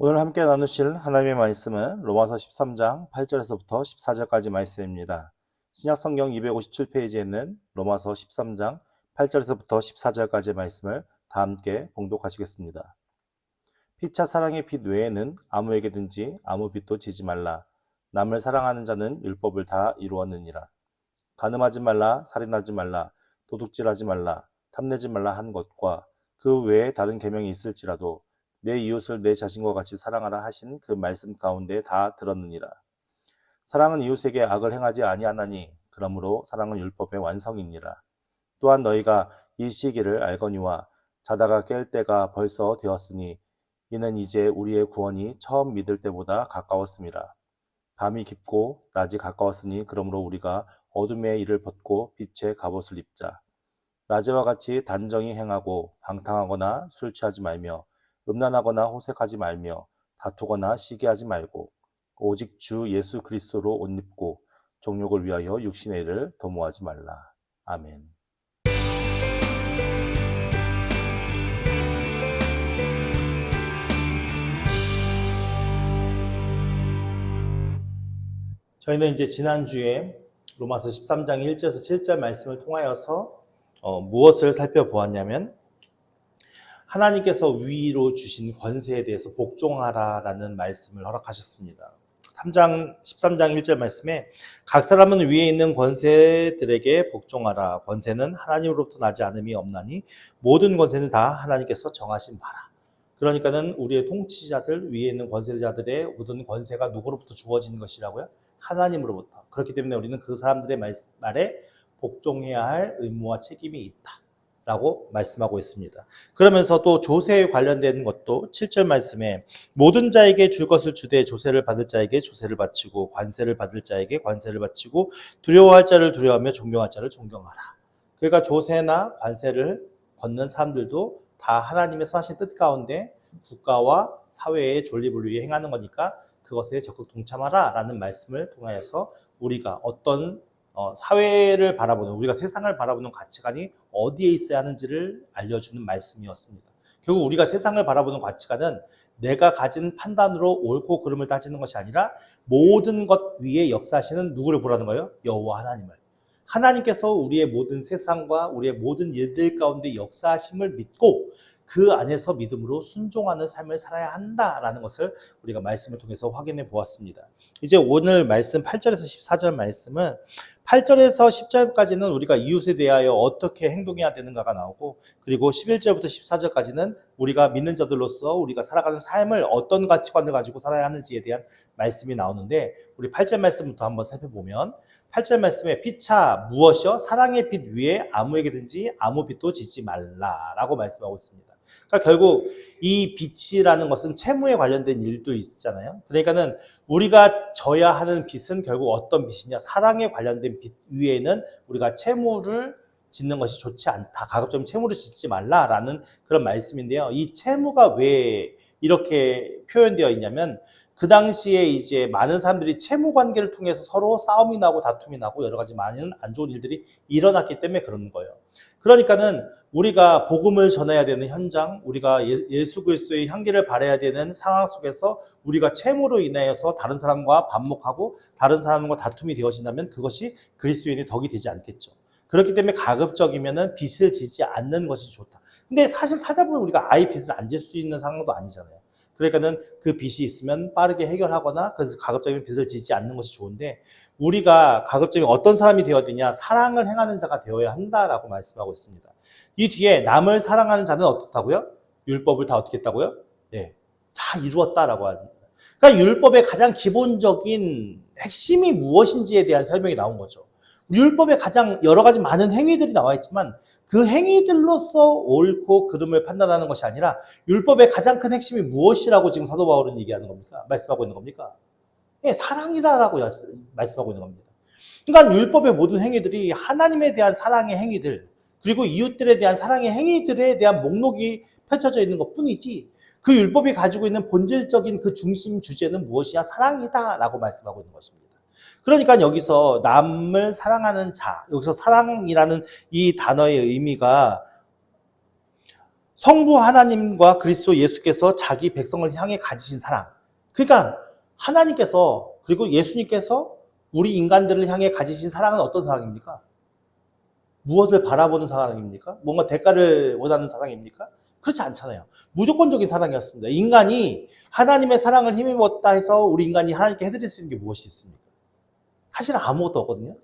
오늘 함께 나누실 하나님의 말씀은 로마서 13장 8절에서부터 14절까지 말씀입니다. 신약성경 257페이지에 있는 로마서 13장 8절에서부터 14절까지의 말씀을 다 함께 봉독하시겠습니다. 피차 사랑의 빛 외에는 아무에게든지 아무 빛도 지지 말라. 남을 사랑하는 자는 율법을 다 이루었느니라. 간음하지 말라, 살인하지 말라, 도둑질하지 말라, 탐내지 말라 한 것과 그 외에 다른 계명이 있을지라도 내 이웃을 내 자신과 같이 사랑하라 하신 그 말씀 가운데 다 들었느니라. 사랑은 이웃에게 악을 행하지 아니하나니 그러므로 사랑은 율법의 완성이니라. 또한 너희가 이 시기를 알거니와 자다가 깰 때가 벌써 되었으니 이는 이제 우리의 구원이 처음 믿을 때보다 가까웠음이라. 밤이 깊고 낮이 가까웠으니 그러므로 우리가 어둠의 일을 벗고 빛의 갑옷을 입자. 낮에와 같이 단정히 행하고 방탕하거나 술 취하지 말며 음란하거나 호색하지 말며 다투거나 시기하지 말고 오직 주 예수 그리스도로 옷 입고 정욕을 위하여 육신의 일을 도모하지 말라. 아멘. 저희는 이제 지난주에 로마서 13장 1절에서 7절 말씀을 통하여서 무엇을 살펴보았냐면 하나님께서 위로 주신 권세에 대해서 복종하라라는 말씀을 허락하셨습니다. 13장 1절 말씀에 각 사람은 위에 있는 권세들에게 복종하라. 권세는 하나님으로부터 나지 않음이 없나니 모든 권세는 다 하나님께서 정하신 바라. 그러니까는 우리의 통치자들, 위에 있는 권세자들의 모든 권세가 누구로부터 주어진 것이라고요? 하나님으로부터. 그렇기 때문에 우리는 그 사람들의 말에 복종해야 할 의무와 책임이 있다 라고 말씀하고 있습니다. 그러면서 또 조세에 관련된 것도 7절 말씀에 모든 자에게 줄 것을 주되 조세를 받을 자에게 조세를 바치고 관세를 받을 자에게 관세를 바치고 두려워할 자를 두려워하며 존경할 자를 존경하라. 그러니까 조세나 관세를 걷는 사람들도 다 하나님의 선하신 뜻 가운데 국가와 사회의 존립을 위해 행하는 거니까 그것에 적극 동참하라 라는 말씀을 통하여서 우리가 어떤 사회를 바라보는, 우리가 세상을 바라보는 가치관이 어디에 있어야 하는지를 알려주는 말씀이었습니다. 결국 우리가 세상을 바라보는 가치관은 내가 가진 판단으로 옳고 그름을 따지는 것이 아니라 모든 것 위에 역사하시는 누구를 보라는 거예요? 여호와 하나님을. 하나님께서 우리의 모든 세상과 우리의 모든 일들 가운데 역사하심을 믿고 그 안에서 믿음으로 순종하는 삶을 살아야 한다라는 것을 우리가 말씀을 통해서 확인해 보았습니다. 이제 오늘 말씀 8절에서 14절 말씀은 8절에서 10절까지는 우리가 이웃에 대하여 어떻게 행동해야 되는가가 나오고, 그리고 11절부터 14절까지는 우리가 믿는 자들로서 우리가 살아가는 삶을 어떤 가치관을 가지고 살아야 하는지에 대한 말씀이 나오는데, 우리 8절 말씀부터 한번 살펴보면 8절 말씀에 피차 무엇이요? 사랑의 빛 위에 아무에게든지 아무 빛도 지지 말라라고 말씀하고 있습니다. 그러니까 결국 이 빛이라는 것은 채무에 관련된 일도 있잖아요. 그러니까는 우리가 져야 하는 빛은 결국 어떤 빛이냐? 사랑에 관련된 빛 위에는 우리가 채무를 짓는 것이 좋지 않다. 가급적 채무를 짓지 말라라는 그런 말씀인데요. 이 채무가 왜 이렇게 표현되어 있냐면 그 당시에 이제 많은 사람들이 채무 관계를 통해서 서로 싸움이 나고 다툼이 나고 여러 가지 많은 안 좋은 일들이 일어났기 때문에 그런 거예요. 그러니까는 우리가 복음을 전해야 되는 현장, 우리가 예수 그리스도의 향기를 발해야 되는 상황 속에서 우리가 채무로 인하여서 다른 사람과 반목하고 다른 사람과 다툼이 되어진다면 그것이 그리스도인의 덕이 되지 않겠죠. 그렇기 때문에 가급적이면은 빚을 지지 않는 것이 좋다. 근데 사실 살다 보면 우리가 아예 빚을 안 질 수 있는 상황도 아니잖아요. 그러니까는 그 빚이 있으면 빠르게 해결하거나 그래서 가급적이면 빚을 지지 않는 것이 좋은데, 우리가 가급적이면 어떤 사람이 되어야 되냐? 사랑을 행하는 자가 되어야 한다라고 말씀하고 있습니다. 이 뒤에 남을 사랑하는 자는 어떻다고요? 율법을 다 어떻게 했다고요? 네, 다 이루었다라고 합니다. 그러니까 율법의 가장 기본적인 핵심이 무엇인지에 대한 설명이 나온 거죠. 율법에 가장 여러 가지 많은 행위들이 나와 있지만 그 행위들로서 옳고 그름을 판단하는 것이 아니라 율법의 가장 큰 핵심이 무엇이라고 지금 사도 바울은 얘기하는 겁니까? 말씀하고 있는 겁니까? 예, 사랑이라고 말씀하고 있는 겁니다. 그러니까 율법의 모든 행위들이 하나님에 대한 사랑의 행위들, 그리고 이웃들에 대한 사랑의 행위들에 대한 목록이 펼쳐져 있는 것 뿐이지, 그 율법이 가지고 있는 본질적인 그 중심 주제는 무엇이야? 사랑이다라고 말씀하고 있는 것입니다. 그러니까 여기서 남을 사랑하는 자, 여기서 사랑이라는 이 단어의 의미가 성부 하나님과 그리스도 예수께서 자기 백성을 향해 가지신 사랑. 그러니까 하나님께서 그리고 예수님께서 우리 인간들을 향해 가지신 사랑은 어떤 사랑입니까? 무엇을 바라보는 사랑입니까? 뭔가 대가를 원하는 사랑입니까? 그렇지 않잖아요. 무조건적인 사랑이었습니다. 인간이 하나님의 사랑을 힘입었다 해서 우리 인간이 하나님께 해드릴 수 있는 게 무엇이 있습니까? 사실은 아무것도 없거든요.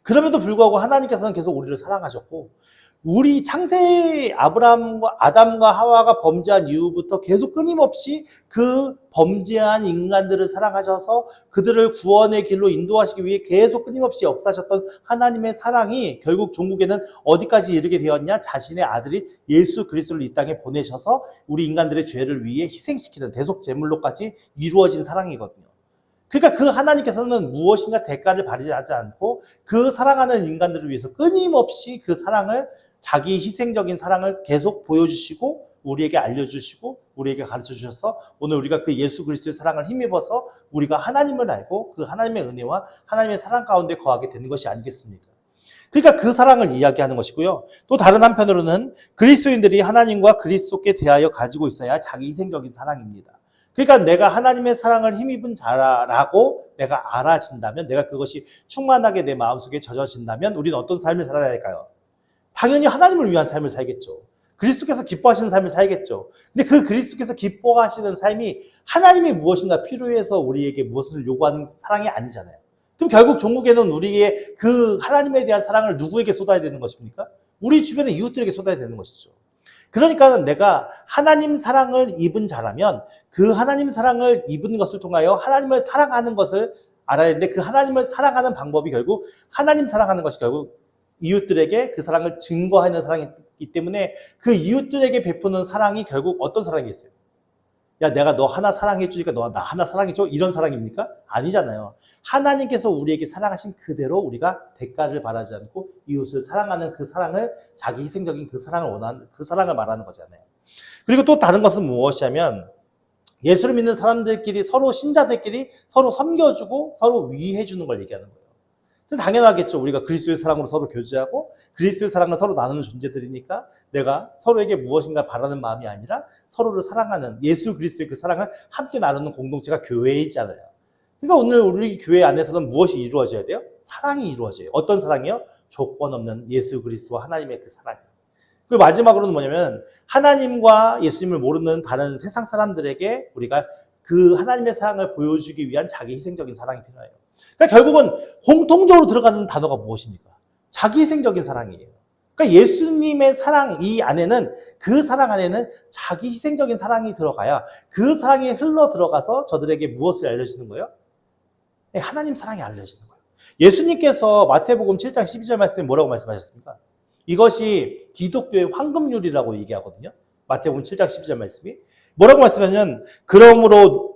그럼에도 불구하고 하나님께서는 계속 우리를 사랑하셨고, 우리 창세 아담과 하와가 범죄한 이후부터 계속 끊임없이 그 범죄한 인간들을 사랑하셔서 그들을 구원의 길로 인도하시기 위해 계속 끊임없이 역사하셨던 하나님의 사랑이 결국 종국에는 어디까지 이르게 되었냐? 자신의 아들이 예수 그리스도를 이 땅에 보내셔서 우리 인간들의 죄를 위해 희생시키는 대속 제물로까지 이루어진 사랑이거든요. 그러니까 그 하나님께서는 무엇인가 대가를 바라지 않고 그 사랑하는 인간들을 위해서 끊임없이 그 사랑을, 자기 희생적인 사랑을 계속 보여주시고 우리에게 알려주시고 우리에게 가르쳐주셔서 오늘 우리가 그 예수 그리스도의 사랑을 힘입어서 우리가 하나님을 알고 그 하나님의 은혜와 하나님의 사랑 가운데 거하게 되는 것이 아니겠습니까? 그러니까 그 사랑을 이야기하는 것이고요. 또 다른 한편으로는 그리스도인들이 하나님과 그리스도께 대하여 가지고 있어야 할 자기 희생적인 사랑입니다. 그러니까 내가 하나님의 사랑을 힘입은 자라고 내가 알아진다면, 내가 그것이 충만하게 내 마음속에 젖어진다면 우리는 어떤 삶을 살아야 할까요? 당연히 하나님을 위한 삶을 살겠죠. 그리스도께서 기뻐하시는 삶을 살겠죠. 근데 그 그리스도께서 기뻐하시는 삶이 하나님이 무엇인가 필요해서 우리에게 무엇을 요구하는 사랑이 아니잖아요. 그럼 결국 종국에는 우리의 그 하나님에 대한 사랑을 누구에게 쏟아야 되는 것입니까? 우리 주변의 이웃들에게 쏟아야 되는 것이죠. 그러니까 내가 하나님 사랑을 입은 자라면 그 하나님 사랑을 입은 것을 통하여 하나님을 사랑하는 것을 알아야 되는데, 그 하나님을 사랑하는 방법이 결국 하나님 사랑하는 것이 결국 이웃들에게 그 사랑을 증거하는 사랑이기 때문에 그 이웃들에게 베푸는 사랑이 결국 어떤 사랑이겠어요? 야, 내가 너 하나 사랑해 주니까 너 나 하나 사랑해 줘? 이런 사랑입니까? 아니잖아요. 하나님께서 우리에게 사랑하신 그대로 우리가 대가를 바라지 않고 이웃을 사랑하는 그 사랑을, 자기 희생적인 그 사랑을 원하는 그 사랑을 말하는 거잖아요. 그리고 또 다른 것은 무엇이냐면 예수를 믿는 사람들끼리, 서로 신자들끼리 서로 섬겨주고 서로 위해주는 걸 얘기하는 거예요. 당연하겠죠. 우리가 그리스도의 사랑으로 서로 교제하고 그리스도의 사랑을 서로 나누는 존재들이니까 내가 서로에게 무엇인가 바라는 마음이 아니라 서로를 사랑하는 예수 그리스도의 그 사랑을 함께 나누는 공동체가 교회이잖아요. 그러니까 오늘 우리 교회 안에서는 무엇이 이루어져야 돼요? 사랑이 이루어져요. 어떤 사랑이요? 조건 없는 예수 그리스도와 하나님의 그 사랑이요. 그리고 마지막으로는 뭐냐면 하나님과 예수님을 모르는 다른 세상 사람들에게 우리가 그 하나님의 사랑을 보여주기 위한 자기 희생적인 사랑이 필요해요. 그러니까 결국은 공통적으로 들어가는 단어가 무엇입니까? 자기 희생적인 사랑이에요. 그러니까 예수님의 사랑, 이 안에는, 그 사랑 안에는 자기 희생적인 사랑이 들어가야 그 사랑이 흘러 들어가서 저들에게 무엇을 알려주는 거예요? 하나님 사랑이 알려지는 거예요. 예수님께서 마태복음 7장 12절 말씀에 뭐라고 말씀하셨습니까? 이것이 기독교의 황금률이라고 얘기하거든요. 마태복음 7장 12절 말씀이 뭐라고 말씀하냐면, 그러므로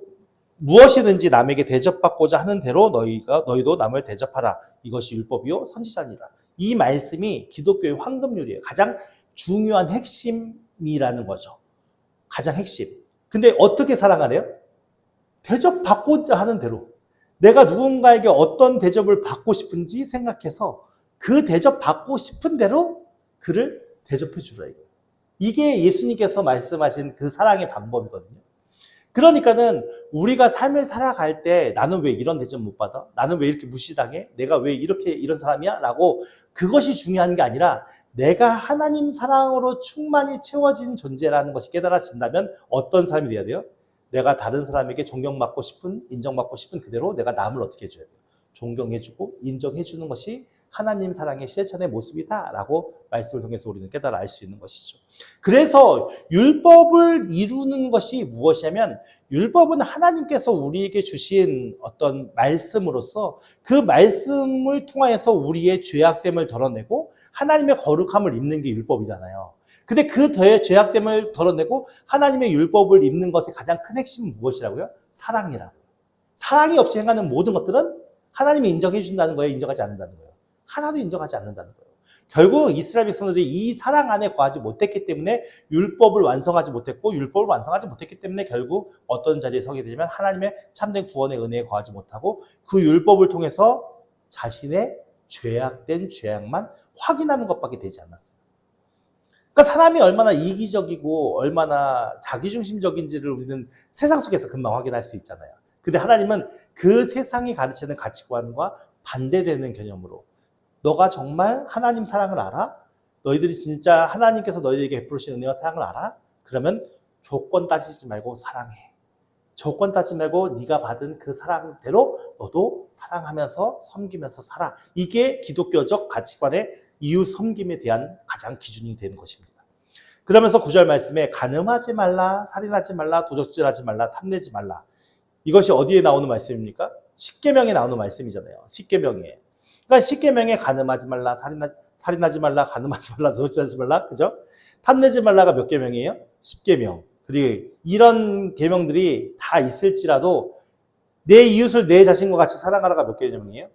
무엇이든지 남에게 대접받고자 하는 대로 너희도 남을 대접하라. 이것이 율법이요 선지자니라. 이 말씀이 기독교의 황금률이에요. 가장 중요한 핵심이라는 거죠. 가장 핵심. 근데 어떻게 사랑하래요? 대접받고자 하는 대로. 내가 누군가에게 어떤 대접을 받고 싶은지 생각해서 그 대접받고 싶은 대로 그를 대접해 주라 이거예요. 이게 예수님께서 말씀하신 그 사랑의 방법이거든요. 그러니까는 우리가 삶을 살아갈 때 나는 왜 이런 대접 못 받아? 나는 왜 이렇게 무시당해? 내가 왜 이렇게 이런 사람이야? 라고 그것이 중요한 게 아니라 내가 하나님 사랑으로 충만히 채워진 존재라는 것이 깨달아진다면 어떤 삶이 돼야 돼요? 내가 다른 사람에게 존경받고 싶은, 인정받고 싶은 그대로 내가 남을 어떻게 해줘야 돼요? 존경해주고 인정해주는 것이 하나님 사랑의 실천의 모습이다라고 말씀을 통해서 우리는 깨달아 알 수 있는 것이죠. 그래서 율법을 이루는 것이 무엇이냐면 율법은 하나님께서 우리에게 주신 어떤 말씀으로서 그 말씀을 통하여서 우리의 죄악됨을 덜어내고 하나님의 거룩함을 입는 게 율법이잖아요. 근데 그 죄악됨을 덜어내고 하나님의 율법을 입는 것의 가장 큰 핵심은 무엇이라고요? 사랑이라고요. 사랑이 없이 행하는 모든 것들은 하나님이 인정해 준다는 거예요? 인정하지 않는다는 거예요? 하나도 인정하지 않는다는 거예요. 결국 이스라엘 백성들이 이 사랑 안에 거하지 못했기 때문에 율법을 완성하지 못했고 율법을 완성하지 못했기 때문에 결국 어떤 자리에 서게 되냐면 하나님의 참된 구원의 은혜에 거하지 못하고 그 율법을 통해서 자신의 죄악된 죄악만 확인하는 것밖에 되지 않았어요. 그러니까 사람이 얼마나 이기적이고 얼마나 자기중심적인지를 우리는 세상 속에서 금방 확인할 수 있잖아요. 근데 하나님은 그 세상이 가르치는 가치관과 반대되는 개념으로 너가 정말 하나님 사랑을 알아? 너희들이 진짜 하나님께서 너희들에게 베푸신 은혜와 사랑을 알아? 그러면 조건 따지지 말고 사랑해. 조건 따지지 말고 네가 받은 그 사랑대로 너도 사랑하면서 섬기면서 살아. 이게 기독교적 가치관의 이웃 섬김에 대한 가장 기준이 되는 것입니다. 그러면서 9절 말씀에 간음하지 말라, 살인하지 말라, 도적질하지 말라, 탐내지 말라. 이것이 어디에 나오는 말씀입니까? 십계명에 나오는 말씀이잖아요. 십계명에. 그러니까 십계명에 간음하지 말라, 살인하지 말라, 간음하지 말라, 도적질하지 말라, 그죠? 탐내지 말라가 몇 계명이에요? 10계명. 그리고 이런 계명들이 다 있을지라도 내 이웃을 내 자신과 같이 사랑하라가 몇 계명이에요?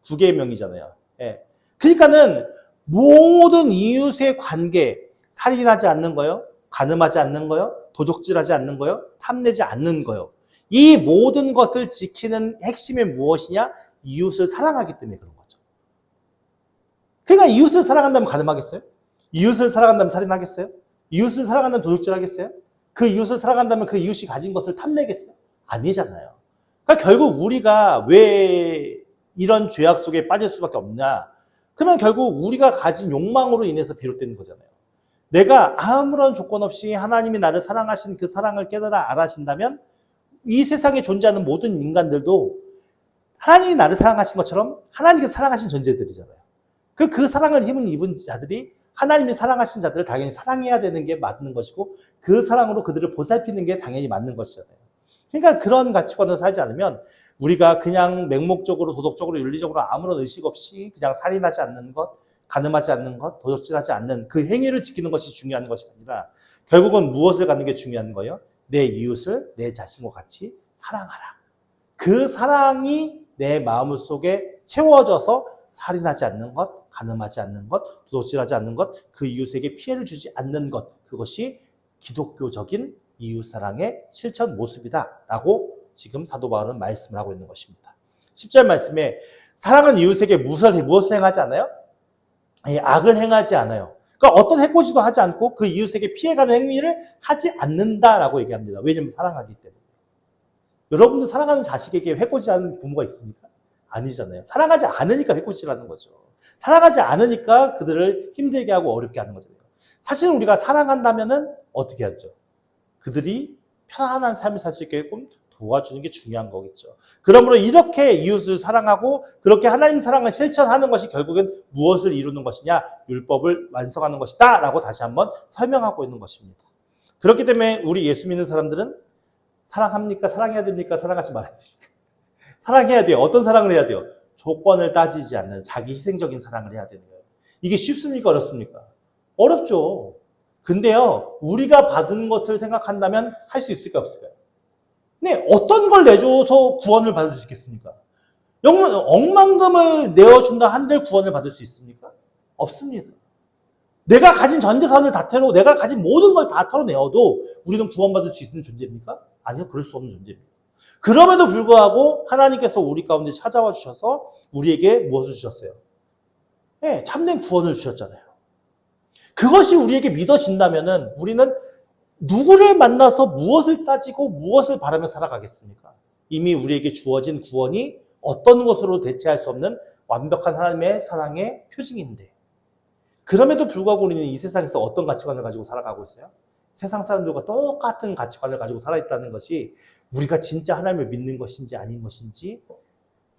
2계명이잖아요. 예. 그러니까는 모든 이웃의 관계, 살인하지 않는 거요, 간음하지 않는 거요, 도둑질하지 않는 거요, 탐내지 않는 거요. 이 모든 것을 지키는 핵심이 무엇이냐? 이웃을 사랑하기 때문에 그런 거죠. 그러니까 이웃을 사랑한다면 간음하겠어요? 이웃을 사랑한다면 살인하겠어요? 이웃을 사랑한다면 도둑질하겠어요? 그 이웃을 사랑한다면 그 이웃이 가진 것을 탐내겠어요? 아니잖아요. 그러니까 결국 우리가 왜 이런 죄악 속에 빠질 수밖에 없냐? 그러면 결국 우리가 가진 욕망으로 인해서 비롯되는 거잖아요. 내가 아무런 조건 없이 하나님이 나를 사랑하신 그 사랑을 깨달아 알아신다면 이 세상에 존재하는 모든 인간들도 하나님이 나를 사랑하신 것처럼 하나님께서 사랑하신 존재들이잖아요. 그 사랑을 힘을 입은 자들이 하나님이 사랑하신 자들을 당연히 사랑해야 되는 게 맞는 것이고 그 사랑으로 그들을 보살피는 게 당연히 맞는 것이잖아요. 그러니까 그런 가치관으로 살지 않으면 우리가 그냥 맹목적으로 도덕적으로 윤리적으로 아무런 의식 없이 그냥 살인하지 않는 것, 간음하지 않는 것, 도적질하지 않는 그 행위를 지키는 것이 중요한 것이 아니라 결국은 무엇을 갖는 게 중요한 거예요? 내 이웃을 내 자신과 같이 사랑하라. 그 사랑이 내 마음 속에 채워져서 살인하지 않는 것, 간음하지 않는 것, 도둑질하지 않는 것, 그 이웃에게 피해를 주지 않는 것, 그것이 기독교적인 이웃사랑의 실천 모습이다라고 지금 사도 바울은 말씀을 하고 있는 것입니다. 10절 말씀에 사랑은 이웃에게 무엇을 행하지 않아요? 악을 행하지 않아요. 그러니까 어떤 해코지도 하지 않고 그 이웃에게 피해가는 행위를 하지 않는다라고 얘기합니다. 왜냐하면 사랑하기 때문에. 여러분들 사랑하는 자식에게 해코지하는 부모가 있습니까? 아니잖아요. 사랑하지 않으니까 해코지라는 거죠. 사랑하지 않으니까 그들을 힘들게 하고 어렵게 하는 거잖아요. 사실 우리가 사랑한다면은 어떻게 하죠? 그들이 편안한 삶을 살 수 있게끔 도와주는 게 중요한 거겠죠. 그러므로 이렇게 이웃을 사랑하고 그렇게 하나님 사랑을 실천하는 것이 결국은 무엇을 이루는 것이냐? 율법을 완성하는 것이다 라고 다시 한번 설명하고 있는 것입니다. 그렇기 때문에 우리 예수 믿는 사람들은 사랑합니까? 사랑해야 됩니까? 사랑하지 말아야 됩니까? 사랑해야 돼요. 어떤 사랑을 해야 돼요? 조건을 따지지 않는 자기 희생적인 사랑을 해야 되는 거예요. 이게 쉽습니까? 어렵습니까? 어렵죠. 근데요, 우리가 받은 것을 생각한다면 할 수 있을까 없을까요? 네, 어떤 걸 내줘서 구원을 받을 수 있겠습니까? 억만금을 내어준다 한들 구원을 받을 수 있습니까? 없습니다. 내가 가진 전 재산을 다 털어, 내가 가진 모든 걸 다 털어내어도 우리는 구원받을 수 있는 존재입니까? 아니요, 그럴 수 없는 존재입니다. 그럼에도 불구하고 하나님께서 우리 가운데 찾아와 주셔서 우리에게 무엇을 주셨어요? 네, 참된 구원을 주셨잖아요. 그것이 우리에게 믿어진다면은 우리는 누구를 만나서 무엇을 따지고 무엇을 바라며 살아가겠습니까? 이미 우리에게 주어진 구원이 어떤 것으로 대체할 수 없는 완벽한 하나님의 사랑의 표징인데 그럼에도 불구하고 우리는 이 세상에서 어떤 가치관을 가지고 살아가고 있어요? 세상 사람들과 똑같은 가치관을 가지고 살아있다는 것이 우리가 진짜 하나님을 믿는 것인지 아닌 것인지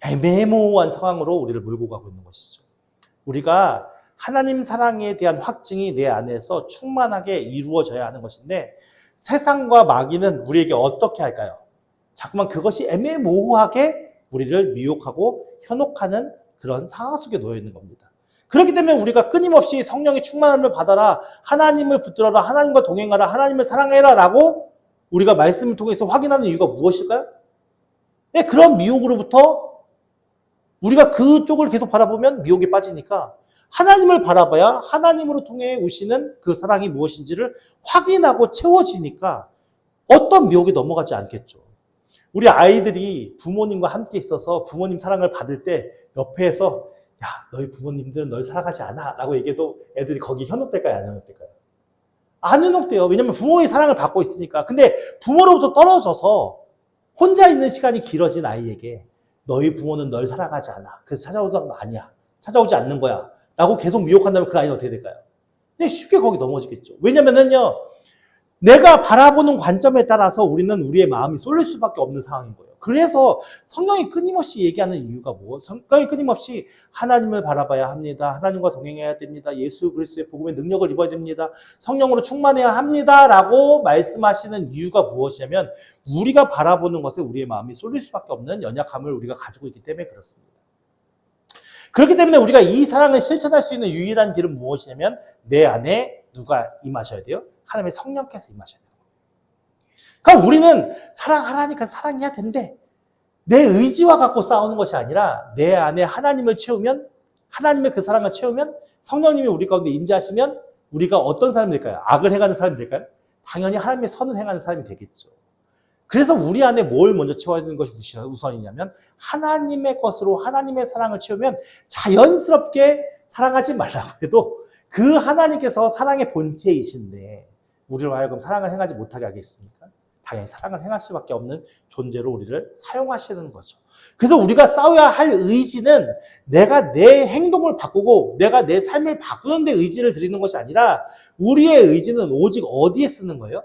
애매모호한 상황으로 우리를 몰고 가고 있는 것이죠. 우리가 하나님 사랑에 대한 확증이 내 안에서 충만하게 이루어져야 하는 것인데 세상과 마귀는 우리에게 어떻게 할까요? 자꾸만 그것이 애매모호하게 우리를 미혹하고 현혹하는 그런 상황 속에 놓여 있는 겁니다. 그렇기 때문에 우리가 끊임없이 성령의 충만함을 받아라, 하나님을 붙들어라, 하나님과 동행하라, 하나님을 사랑해라 라고 우리가 말씀을 통해서 확인하는 이유가 무엇일까요? 네, 그런 미혹으로부터 우리가 그쪽을 계속 바라보면 미혹에 빠지니까 하나님을 바라봐야 하나님으로 통해 오시는 그 사랑이 무엇인지를 확인하고 채워지니까 어떤 미혹에 넘어가지 않겠죠. 우리 아이들이 부모님과 함께 있어서 부모님 사랑을 받을 때 옆에서 야, 너희 부모님들은 널 사랑하지 않아 라고 얘기해도 애들이 거기 현혹될까요? 안 현혹될까요? 안 현혹돼요. 왜냐면 부모의 사랑을 받고 있으니까. 근데 부모로부터 떨어져서 혼자 있는 시간이 길어진 아이에게 너희 부모는 널 사랑하지 않아. 그래서 찾아오던 거 아니야. 찾아오지 않는 거야. 라고 계속 미혹한다면 그 아이는 어떻게 될까요? 근데 쉽게 거기 넘어지겠죠. 왜냐면은요, 내가 바라보는 관점에 따라서 우리는 우리의 마음이 쏠릴 수밖에 없는 상황인 거예요. 그래서 성경이 끊임없이 얘기하는 이유가 뭐? 성경이 끊임없이 하나님을 바라봐야 합니다. 하나님과 동행해야 됩니다. 예수 그리스도의 복음의 능력을 입어야 됩니다. 성령으로 충만해야 합니다. 라고 말씀하시는 이유가 무엇이냐면 우리가 바라보는 것에 우리의 마음이 쏠릴 수밖에 없는 연약함을 우리가 가지고 있기 때문에 그렇습니다. 그렇기 때문에 우리가 이 사랑을 실천할 수 있는 유일한 길은 무엇이냐면 내 안에 누가 임하셔야 돼요? 하나님의 성령께서 임하셔야 돼요. 그러니까 우리는 사랑하라니까 사랑해야 된대. 내 의지와 갖고 싸우는 것이 아니라 내 안에 하나님을 채우면, 하나님의 그 사랑을 채우면 성령님이 우리 가운데 임재하시면 우리가 어떤 사람이 될까요? 악을 행하는 사람이 될까요? 당연히 하나님의 선을 행하는 사람이 되겠죠. 그래서 우리 안에 뭘 먼저 채워야 되는 것이 우선이냐면 하나님의 것으로 하나님의 사랑을 채우면 자연스럽게 사랑하지 말라고 해도 그 하나님께서 사랑의 본체이신데 우리로 하여금 사랑을 행하지 못하게 하겠습니까? 당연히 사랑을 행할 수밖에 없는 존재로 우리를 사용하시는 거죠. 그래서 우리가 싸워야 할 의지는 내가 내 행동을 바꾸고 내가 내 삶을 바꾸는 데 의지를 드리는 것이 아니라 우리의 의지는 오직 어디에 쓰는 거예요?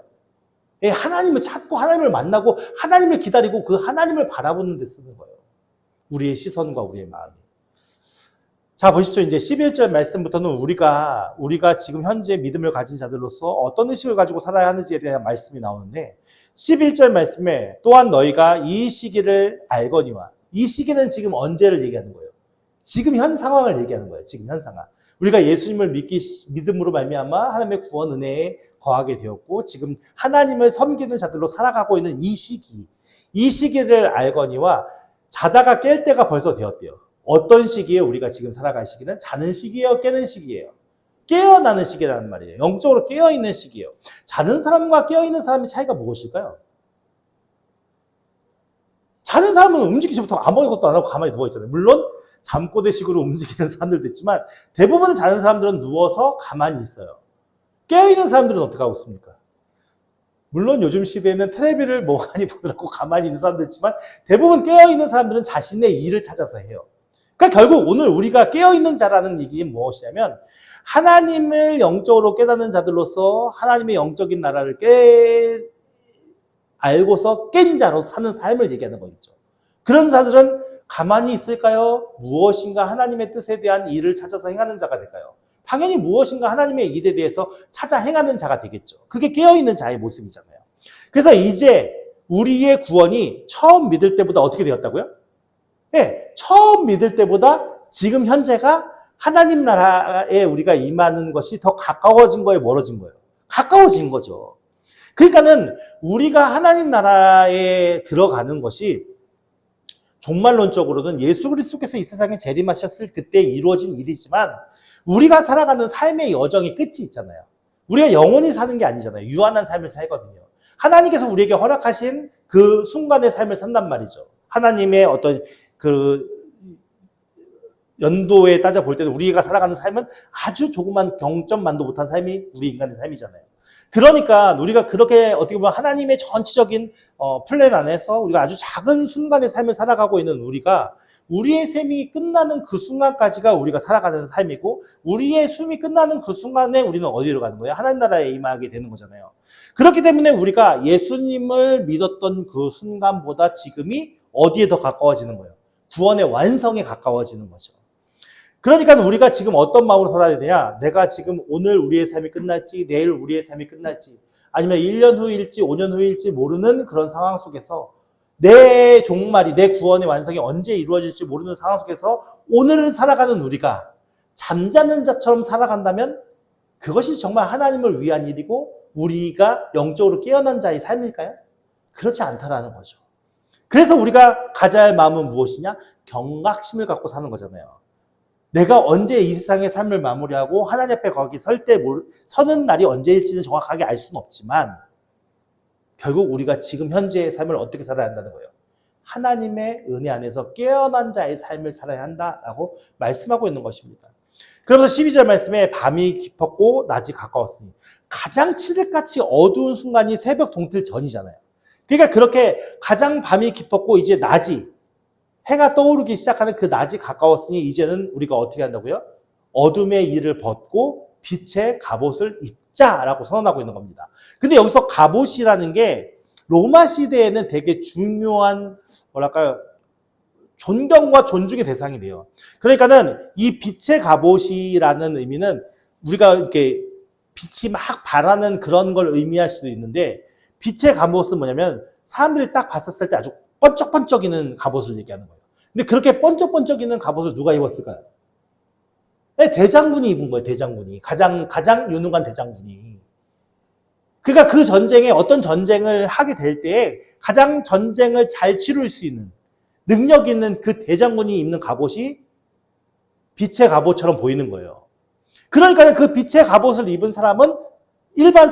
하나님을 찾고 하나님을 만나고 하나님을 기다리고 그 하나님을 바라보는 데 쓰는 거예요. 우리의 시선과 우리의 마음이. 자, 보십시오. 이제 11절 말씀부터는 우리가 지금 현재 믿음을 가진 자들로서 어떤 의식을 가지고 살아야 하는지에 대한 말씀이 나오는데 11절 말씀에 또한 너희가 이 시기를 알거니와 이 시기는 지금 언제를 얘기하는 거예요? 지금 현 상황을 얘기하는 거예요. 지금 현 상황. 우리가 예수님을 믿음으로 말미암아 하나님의 구원 은혜에 거하게 되었고 지금 하나님을 섬기는 자들로 살아가고 있는 이 시기를 알거니와 자다가 깰 때가 벌써 되었대요. 어떤 시기에 우리가 지금 살아갈 시기는 자는 시기예요, 깨는 시기예요. 깨어나는 시기라는 말이에요. 영적으로 깨어있는 시기예요. 자는 사람과 깨어있는 사람의 차이가 무엇일까요? 자는 사람은 움직이지부터 아무것도 안 하고 가만히 누워있잖아요. 물론 잠꼬대식으로 움직이는 사람들도 있지만 대부분은 자는 사람들은 누워서 가만히 있어요. 깨어있는 사람들은 어떻게 하고 있습니까? 물론 요즘 시대에는 텔레비를 뭐 많이 보느라고 가만히 있는 사람도 있지만 대부분 깨어있는 사람들은 자신의 일을 찾아서 해요. 그러니까 결국 오늘 우리가 깨어있는 자라는 얘기는 무엇이냐면 하나님을 영적으로 깨닫는 자들로서 하나님의 영적인 나라를 알고서 깬 자로 사는 삶을 얘기하는 거겠죠. 그런 자들은 가만히 있을까요? 무엇인가 하나님의 뜻에 대한 일을 찾아서 행하는 자가 될까요? 당연히 무엇인가 하나님의 일에 대해서 찾아 행하는 자가 되겠죠. 그게 깨어있는 자의 모습이잖아요. 그래서 이제 우리의 구원이 처음 믿을 때보다 어떻게 되었다고요? 네, 처음 믿을 때보다 지금 현재가 하나님 나라에 우리가 임하는 것이 더 가까워진 거예요, 멀어진 거예요? 가까워진 거죠. 그러니까는 우리가 하나님 나라에 들어가는 것이 종말론적으로는 예수 그리스도께서 이 세상에 재림하셨을 그때 이루어진 일이지만 우리가 살아가는 삶의 여정이 끝이 있잖아요. 우리가 영원히 사는 게 아니잖아요. 유한한 삶을 살거든요. 하나님께서 우리에게 허락하신 그 순간의 삶을 산단 말이죠. 하나님의 어떤 그 연도에 따져볼 때는 우리가 살아가는 삶은 아주 조그만 경점만도 못한 삶이 우리 인간의 삶이잖아요. 그러니까 우리가 그렇게 어떻게 보면 하나님의 전체적인 플랜 안에서 우리가 아주 작은 순간의 삶을 살아가고 있는 우리가 우리의 삶이 끝나는 그 순간까지가 우리가 살아가는 삶이고 우리의 숨이 끝나는 그 순간에 우리는 어디로 가는 거예요? 하나님 나라에 임하게 되는 거잖아요. 그렇기 때문에 우리가 예수님을 믿었던 그 순간보다 지금이 어디에 더 가까워지는 거예요? 구원의 완성에 가까워지는 거죠. 그러니까 우리가 지금 어떤 마음으로 살아야 되냐? 내가 지금 오늘 우리의 삶이 끝날지 내일 우리의 삶이 끝날지 아니면 1년 후일지 5년 후일지 모르는 그런 상황 속에서 내 종말이 내 구원의 완성이 언제 이루어질지 모르는 상황 속에서 오늘을 살아가는 우리가 잠자는 자처럼 살아간다면 그것이 정말 하나님을 위한 일이고 우리가 영적으로 깨어난 자의 삶일까요? 그렇지 않다라는 거죠. 그래서 우리가 가져야 할 마음은 무엇이냐? 경각심을 갖고 사는 거잖아요. 내가 언제 이 세상의 삶을 마무리하고 하나님 앞에 거기 서는 날이 언제일지는 정확하게 알 수는 없지만 결국 우리가 지금 현재의 삶을 어떻게 살아야 한다는 거예요? 하나님의 은혜 안에서 깨어난 자의 삶을 살아야 한다라고 말씀하고 있는 것입니다. 그러면서 12절 말씀에 밤이 깊었고 낮이 가까웠으니 가장 칠흑같이 어두운 순간이 새벽 동틀 전이잖아요. 그러니까 그렇게 가장 밤이 깊었고 이제 낮이 해가 떠오르기 시작하는 그 낮이 가까웠으니 이제는 우리가 어떻게 한다고요? 어둠의 일을 벗고 빛의 갑옷을 입자라고 선언하고 있는 겁니다. 근데 여기서 갑옷이라는 게 로마 시대에는 되게 중요한 뭐랄까요? 존경과 존중의 대상이 돼요. 그러니까는 이 빛의 갑옷이라는 의미는 우리가 이렇게 빛이 막 발하는 그런 걸 의미할 수도 있는데 빛의 갑옷은 뭐냐면 사람들이 딱 봤었을 때 아주 번쩍번쩍이는 갑옷을 얘기하는 거예요. 근데 그렇게 번쩍번쩍이는 갑옷을 누가 입었을까요? 네, 대장군이 입은 거예요. 대장군이. 가장 유능한 대장군이. 그러니까 그 전쟁에 어떤 전쟁을 하게 될 때에 가장 전쟁을 잘 치룰 수 있는 능력 있는 그 대장군이 입는 갑옷이 빛의 갑옷처럼 보이는 거예요. 그러니까 그 빛의 갑옷을 입은 사람은 일반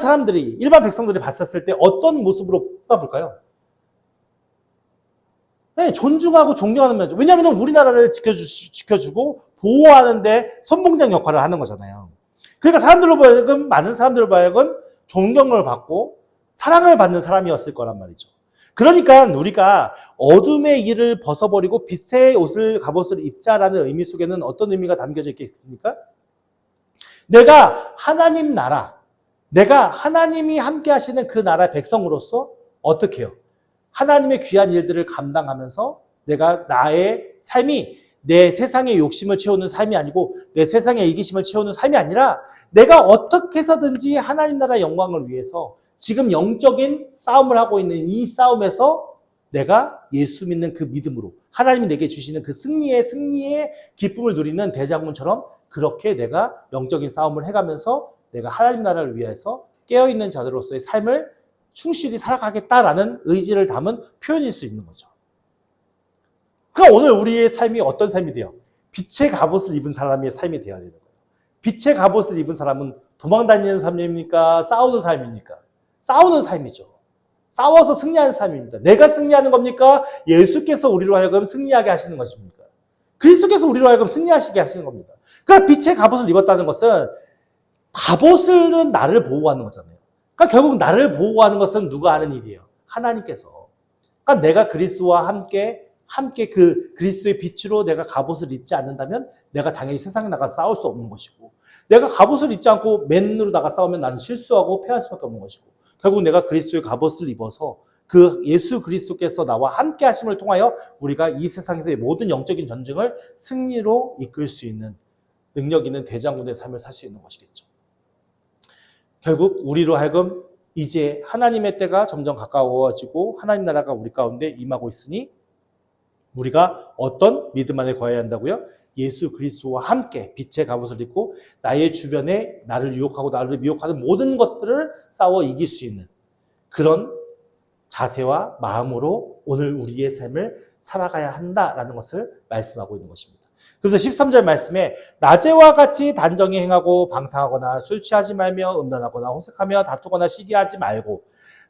백성들이 봤었을 때 어떤 모습으로 쳐다볼까요? 네, 존중하고 존경하는 면. 왜냐하면 우리나라를 지켜주고 보호하는데 선봉장 역할을 하는 거잖아요. 그러니까 사람들로 봐야금 많은 사람들로 봐야금 존경을 받고 사랑을 받는 사람이었을 거란 말이죠. 그러니까 우리가 어둠의 일을 벗어버리고 빛의 갑옷을 입자라는 의미 속에는 어떤 의미가 담겨져 있겠습니까? 내가 하나님 나라, 내가 하나님이 함께 하시는 그 나라의 백성으로서 어떻게 해요? 하나님의 귀한 일들을 감당하면서 내가 나의 삶이 내 세상의 욕심을 채우는 삶이 아니고 내 세상의 이기심을 채우는 삶이 아니라 내가 어떻게 해서든지 하나님 나라의 영광을 위해서 지금 영적인 싸움을 하고 있는 이 싸움에서 내가 예수 믿는 그 믿음으로 하나님이 내게 주시는 그 승리의 기쁨을 누리는 대장군처럼 그렇게 내가 영적인 싸움을 해가면서 내가 하나님 나라를 위해서 깨어있는 자들로서의 삶을 충실히 살아가겠다라는 의지를 담은 표현일 수 있는 거죠. 그러니까 오늘 우리의 삶이 어떤 삶이 돼요? 빛의 갑옷을 입은 사람의 삶이 되어야 되는 거예요. 빛의 갑옷을 입은 사람은 도망다니는 삶입니까? 싸우는 삶입니까? 싸우는 삶이죠. 싸워서 승리하는 삶입니다. 내가 승리하는 겁니까? 예수께서 우리로 하여금 승리하게 하시는 것입니까? 그리스도께서 우리로 하여금 승리하시게 하시는 겁니다. 그러니까 빛의 갑옷을 입었다는 것은 갑옷은 나를 보호하는 거잖아요. 그러니까 결국 나를 보호하는 것은 누가 하는 일이에요? 하나님께서. 그러니까 내가 그리스도와 함께 그 그리스도의 빛으로 내가 갑옷을 입지 않는다면 내가 당연히 세상에 나가 싸울 수 없는 것이고 내가 갑옷을 입지 않고 맨으로 나가 싸우면 나는 실수하고 패할 수밖에 없는 것이고 결국 내가 그리스도의 갑옷을 입어서 그 예수 그리스도께서 나와 함께 하심을 통하여 우리가 이 세상에서의 모든 영적인 전쟁을 승리로 이끌 수 있는 능력 있는 대장군의 삶을 살 수 있는 것이겠죠. 결국 우리로 하여금 이제 하나님의 때가 점점 가까워지고 하나님 나라가 우리 가운데 임하고 있으니 우리가 어떤 믿음 안에 거해야 한다고요? 예수 그리스도와 함께 빛의 갑옷을 입고 나의 주변에 나를 유혹하고 나를 미혹하는 모든 것들을 싸워 이길 수 있는 그런 자세와 마음으로 오늘 우리의 삶을 살아가야 한다라는 것을 말씀하고 있는 것입니다. 그래서 13절 말씀에 낮에와 같이 단정히 행하고 방탕하거나 술 취하지 말며 음란하거나 호색하며 다투거나 시기하지 말고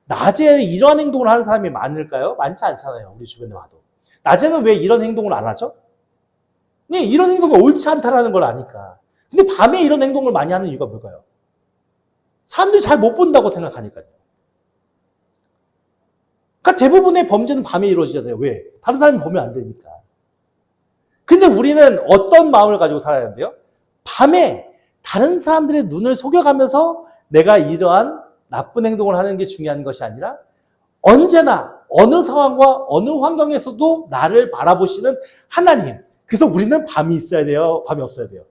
낮에 이러한 행동을 하는 사람이 많을까요? 많지 않잖아요. 우리 주변에 와도. 낮에는 왜 이런 행동을 안 하죠? 네, 이런 행동이 옳지 않다라는 걸 아니까. 근데 밤에 이런 행동을 많이 하는 이유가 뭘까요? 사람들이 잘 못 본다고 생각하니까요. 그러니까 대부분의 범죄는 밤에 이루어지잖아요. 왜? 다른 사람이 보면 안 되니까. 근데 우리는 어떤 마음을 가지고 살아야 하는데요? 밤에 다른 사람들의 눈을 속여가면서 내가 이러한 나쁜 행동을 하는 게 중요한 것이 아니라 언제나 어느 상황과 어느 환경에서도 나를 바라보시는 하나님. 그래서 우리는 밤이 있어야 돼요? 밤이 없어야 돼요?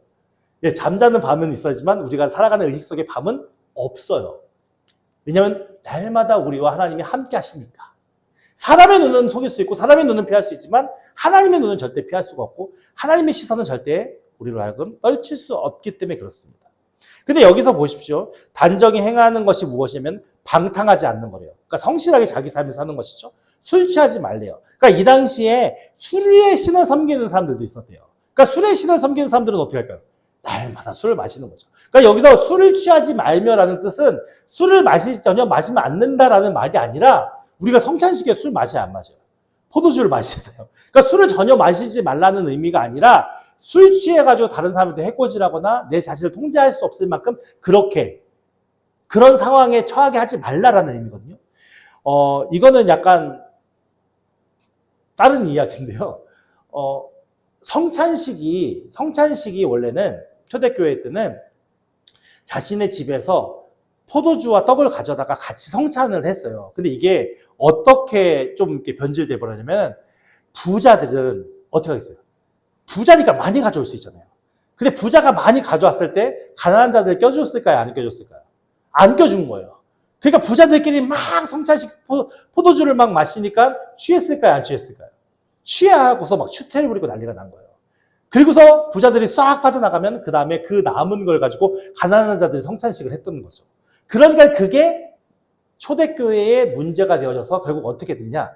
예, 잠자는 밤은 있어야지만 우리가 살아가는 의식 속에 밤은 없어요. 왜냐하면 날마다 우리와 하나님이 함께 하시니까. 사람의 눈은 속일 수 있고 사람의 눈은 피할 수 있지만 하나님의 눈은 절대 피할 수가 없고 하나님의 시선은 절대 우리로 하여금 떨칠 수 없기 때문에 그렇습니다. 근데 여기서 보십시오. 단정히 행하는 것이 무엇이냐면 방탕하지 않는 거래요. 그러니까 성실하게 자기 삶을 사는 것이죠. 술 취하지 말래요. 그러니까 이 당시에 술의 신을 섬기는 사람들도 있었대요. 그러니까 술의 신을 섬기는 사람들은 어떻게 할까요? 날마다 술을 마시는 거죠. 그러니까 여기서 술을 취하지 말며라는 뜻은 술을 전혀 마시면 안 된다라는 말이 아니라 우리가 성찬식에 술 마셔야 안 마셔요? 포도주를 마셔야 돼요. 그러니까 술을 전혀 마시지 말라는 의미가 아니라 술 취해가지고 다른 사람한테 해코지라거나 내 자신을 통제할 수 없을 만큼 그렇게 그런 상황에 처하게 하지 말라라는 의미거든요. 이거는 약간 다른 이야기인데요. 성찬식이 원래는 초대교회 때는 자신의 집에서 포도주와 떡을 가져다가 같이 성찬을 했어요. 근데 이게 어떻게 좀 이렇게 변질돼 버렸냐면 부자들은 어떻게 하겠어요? 부자니까 많이 가져올 수 있잖아요. 근데 부자가 많이 가져왔을 때 가난한 자들 껴줬을까요? 안 껴줬을까요? 안 껴준 거예요. 그러니까 부자들끼리 막 성찬식 포도주를 막 마시니까 취했을까요? 안 취했을까요? 취하고서 막 추태를 부리고 난리가 난 거예요. 그리고서 부자들이 싹 빠져나가면 그 다음에 그 남은 걸 가지고 가난한 자들이 성찬식을 했던 거죠. 그러니까 그게 초대교회의 문제가 되어져서 결국 어떻게 됐냐.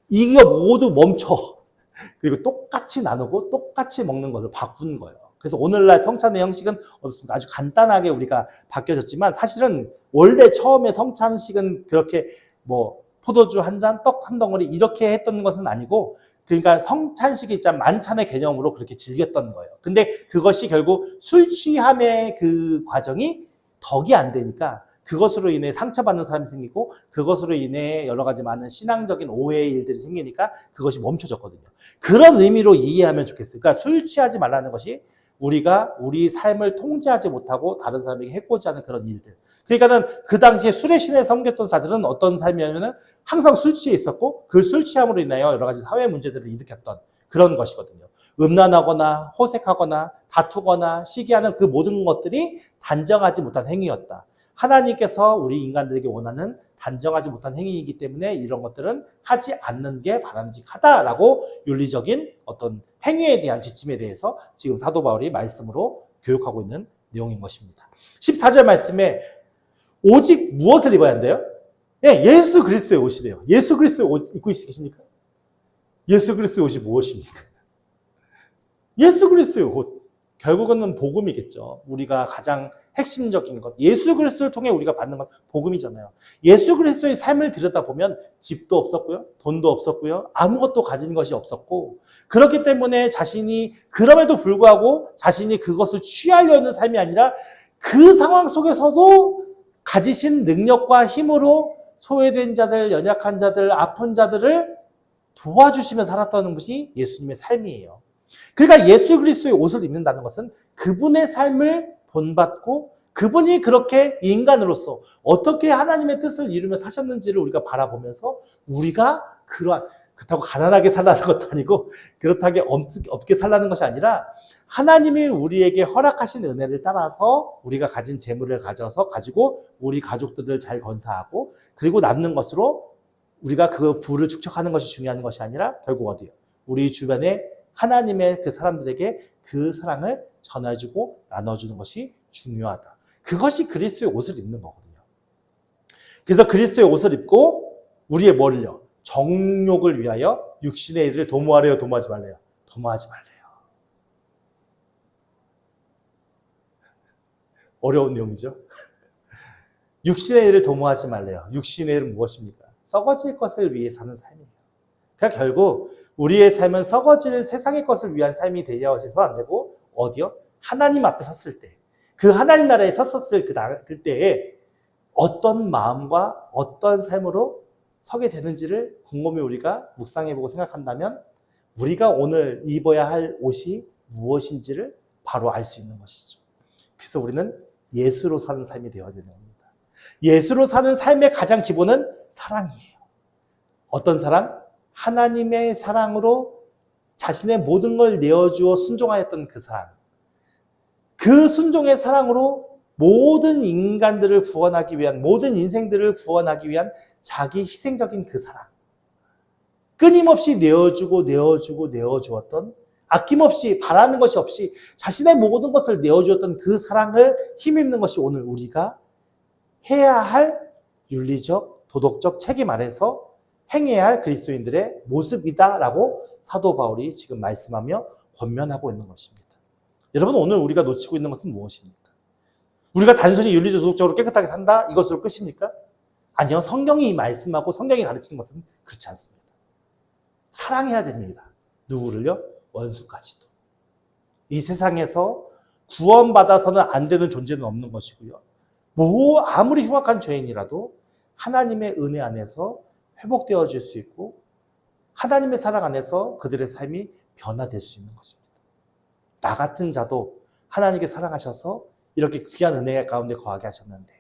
이거 모두 멈춰. 그리고 똑같이 나누고 똑같이 먹는 것을 바꾼 거예요. 그래서 오늘날 성찬의 형식은 어떻습니까? 아주 간단하게 우리가 바뀌어졌지만 사실은 원래 처음에 성찬식은 그렇게 뭐 포도주 한 잔, 떡 한 덩어리 이렇게 했던 것은 아니고 그러니까 성찬식이 참 만찬의 개념으로 그렇게 즐겼던 거예요. 근데 그것이 결국 술 취함의 그 과정이 덕이 안 되니까 그것으로 인해 상처받는 사람이 생기고 그것으로 인해 여러 가지 많은 신앙적인 오해의 일들이 생기니까 그것이 멈춰졌거든요. 그런 의미로 이해하면 좋겠어요. 그러니까 술 취하지 말라는 것이 우리가 우리 삶을 통제하지 못하고 다른 사람에게 해코지 하는 그런 일들. 그러니까는 그 당시에 술의 신에 섬겼던 자들은 어떤 삶이냐면은 항상 술 취해 있었고 그 술 취함으로 인하여 여러 가지 사회 문제들을 일으켰던 그런 것이거든요. 음란하거나 호색하거나 다투거나 시기하는 그 모든 것들이 단정하지 못한 행위였다. 하나님께서 우리 인간들에게 원하는 단정하지 못한 행위이기 때문에 이런 것들은 하지 않는 게 바람직하다라고 윤리적인 어떤 행위에 대한 지침에 대해서 지금 사도 바울이 말씀으로 교육하고 있는 내용인 것입니다. 14절 말씀에 오직 무엇을 입어야 한대요? 예, 예수 그리스도의 옷이래요. 예수 그리스도의 옷 입고 계십니까? 예수 그리스도의 옷이 무엇입니까? 예수 그리스도의 옷. 결국은 복음이겠죠. 우리가 가장 핵심적인 것. 예수 그리스도를 통해 우리가 받는 건 복음이잖아요. 예수 그리스도의 삶을 들여다보면 집도 없었고요. 돈도 없었고요. 아무것도 가진 것이 없었고 그렇기 때문에 자신이 그럼에도 불구하고 자신이 그것을 취하려는 삶이 아니라 그 상황 속에서도 가지신 능력과 힘으로 소외된 자들, 연약한 자들, 아픈 자들을 도와주시며 살았다는 것이 예수님의 삶이에요. 그러니까 예수 그리스도의 옷을 입는다는 것은 그분의 삶을 본받고 그분이 그렇게 인간으로서 어떻게 하나님의 뜻을 이루며 사셨는지를 우리가 바라보면서 우리가 그렇다고 가난하게 살라는 것도 아니고 그렇다게 없게 살라는 것이 아니라 하나님이 우리에게 허락하신 은혜를 따라서 우리가 가진 재물을 가지고 우리 가족들을 잘 건사하고 그리고 남는 것으로 우리가 그 부를 축적하는 것이 중요한 것이 아니라 결국 어디요? 우리 주변에 하나님의 그 사람들에게 그 사랑을 전해주고 나눠주는 것이 중요하다. 그것이 그리스도의 옷을 입는 거거든요. 그래서 그리스도의 옷을 입고 우리의 뭐를요? 정욕을 위하여 육신의 일을 도모하래요? 도모하지 말래요? 도모하지 말래요. 어려운 내용이죠. 육신의 일을 도모하지 말래요. 육신의 일은 무엇입니까? 썩어질 것을 위해 사는 삶이에요. 그러니까 결국 우리의 삶은 썩어질 세상의 것을 위한 삶이 되어져서 안 되고 어디요? 하나님 앞에 섰을 때 그 하나님 나라에 섰었을 그때에 어떤 마음과 어떤 삶으로 서게 되는지를 곰곰이 우리가 묵상해보고 생각한다면 우리가 오늘 입어야 할 옷이 무엇인지를 바로 알 수 있는 것이죠. 그래서 우리는 예수로 사는 삶이 되어야 되는 겁니다. 예수로 사는 삶의 가장 기본은 사랑이에요. 어떤 사랑? 하나님의 사랑으로 자신의 모든 걸 내어주어 순종하였던 그 사랑. 그 순종의 사랑으로 모든 인간들을 구원하기 위한, 모든 인생들을 구원하기 위한 자기 희생적인 그 사랑. 끊임없이 내어주었던, 아낌없이 바라는 것이 없이 자신의 모든 것을 내어주었던 그 사랑을 힘입는 것이 오늘 우리가 해야 할 윤리적, 도덕적 책임 아래서 행해야 할 그리스도인들의 모습이다라고 사도 바울이 지금 말씀하며 권면하고 있는 것입니다. 여러분, 오늘 우리가 놓치고 있는 것은 무엇입니까? 우리가 단순히 윤리적, 도덕적으로 깨끗하게 산다? 이것으로 끝입니까? 아니요. 성경이 말씀하고 성경이 가르치는 것은 그렇지 않습니다. 사랑해야 됩니다. 누구를요? 원수까지도. 이 세상에서 구원받아서는 안 되는 존재는 없는 것이고요. 아무리 흉악한 죄인이라도 하나님의 은혜 안에서 회복되어질 수 있고 하나님의 사랑 안에서 그들의 삶이 변화될 수 있는 것입니다. 나 같은 자도 하나님께 사랑하셔서 이렇게 귀한 은혜 가운데 거하게 하셨는데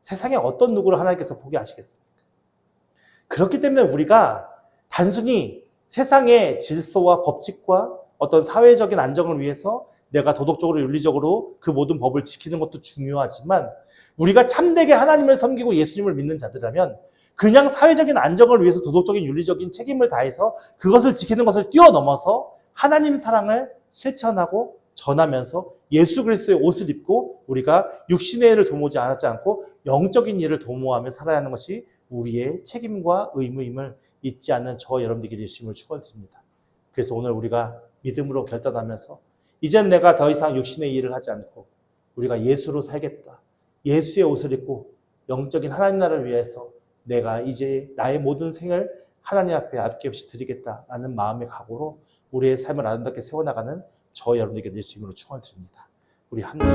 세상에 어떤 누구를 하나님께서 포기하시겠습니까? 그렇기 때문에 우리가 단순히 세상의 질서와 법칙과 어떤 사회적인 안정을 위해서 내가 도덕적으로 윤리적으로 그 모든 법을 지키는 것도 중요하지만 우리가 참되게 하나님을 섬기고 예수님을 믿는 자들이라면 그냥 사회적인 안정을 위해서 도덕적인 윤리적인 책임을 다해서 그것을 지키는 것을 뛰어넘어서 하나님 사랑을 실천하고 전하면서 예수 그리스도의 옷을 입고 우리가 육신의 일을 도모지 않고 영적인 일을 도모하며 살아야 하는 것이 우리의 책임과 의무임을 잊지 않는 저 여러분들에게 예수님을 축원드립니다. 그래서 오늘 우리가 믿음으로 결단하면서 이젠 내가 더 이상 육신의 일을 하지 않고 우리가 예수로 살겠다. 예수의 옷을 입고 영적인 하나님 나라를 위해서 내가 이제 나의 모든 생을 하나님 앞에 아낌없이 드리겠다라는 마음의 각오로 우리의 삶을 아름답게 세워나가는 저 여러분에게 예수님으로 축원드립니다. 우리 함께